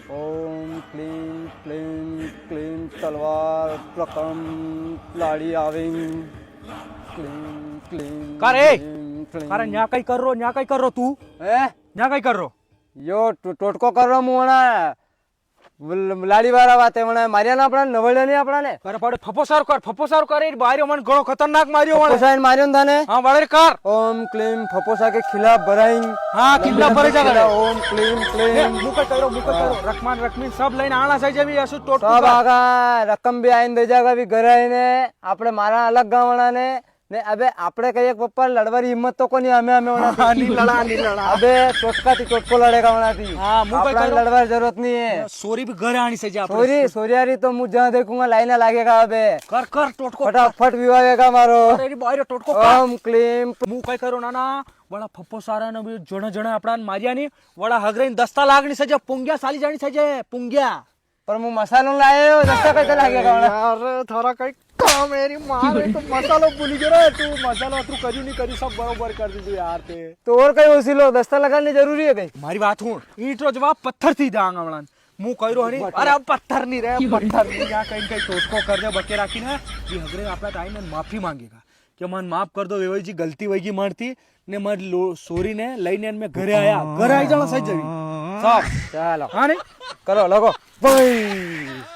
ઓમ ક્લીમ ક્લીમ ક્લીમ તલવાર પ્રકમ લાડી આવીન ક્લીમ ક્લીમ કરે ક્લીમ અરે ન્યા કઈ કરો તું હે ન્યા કઈ કરો યો ટોટકો કરવા મુણા લાડી વાળા વાતે મને માર્યા ના આપણા નવળ્યા નહીં આપણા ને અરે પડે ફફોસાર કરે બાર્યો મને ઘણો ખતરનાક માર્યો મને ફપોસાઈને માર્યો ને તને હા વળે કર ઓમ ક્લીમ ફપોસા કે ખિલાફ ભરાઈન હા કિલ્લા પર જા ઓમ ક્લીમ ક્લીમ મુકલ કર્યો રકમાન રકમીન સબ લઈને આણા થઈ જવી હશું સબ ટોટકો આગા રકમ બી આઈને દઈ જાગા બી ઘરે આઈને આપણે મારા અલગ ગામડા ને ને અબે આપણે કહીએ પપ્પા લડવાની હિંમત તો કોની અમે ની લડા અબે ટોટકાથી ટોટકો લડેગા વણાથી હા, મું કઈ આપણે કરું? લડવાની જરૂરત નહીં હે સોરી भी ઘરે આણી છે આપણે સોરી સોરિયારી તો હું જहाँ देखूंगा लाइना लागेगा अबे કર ટોટકો फटाफट विवाहेगा मारो અરે એની બાયરો ટોટકો કર ओम क्लीम હું કઈ કરું નાના વડા ફપ્પો સારા ને બી જણે આપણા માર્યા ની વડા હગરેન દસ્તા લાગણી સજે પુંગ્યા સાલી જાણી સજે પુંગ્યા पर मैं मसालो लायो दस्ता कैसे लागेगा वणा યાર થારા કઈ કામ એરી મારે તો મસાલો ભૂલી ગયો રે તું મસાલો તું કર્યું નહીં કર્યું સબ બરોબર કરી દીધું યાર તે तो और कहीं वसीलो दस्ता लगाने जरूरी है कहीं મારી વાત હું ઈંટો જવાબ પથ્થર થી દાંગ હમણાં હું કર્યો હરી અરે આ પથ્થર ની રે પથ્થર ની યા કઈ ટોટકો કર દે બકે રાખીને ઈ હગરે આપણા ટાઈમ ને માફી માંગેગા કે મન માફ કર દો વેવઈજી ગલતી વઈ ગઈ મારથી ને મર સોરી ને લઈને મે ઘરે આયા ઘરે આવી જાણા સહી જવી સાફ चलो હા ને करो लगो भाई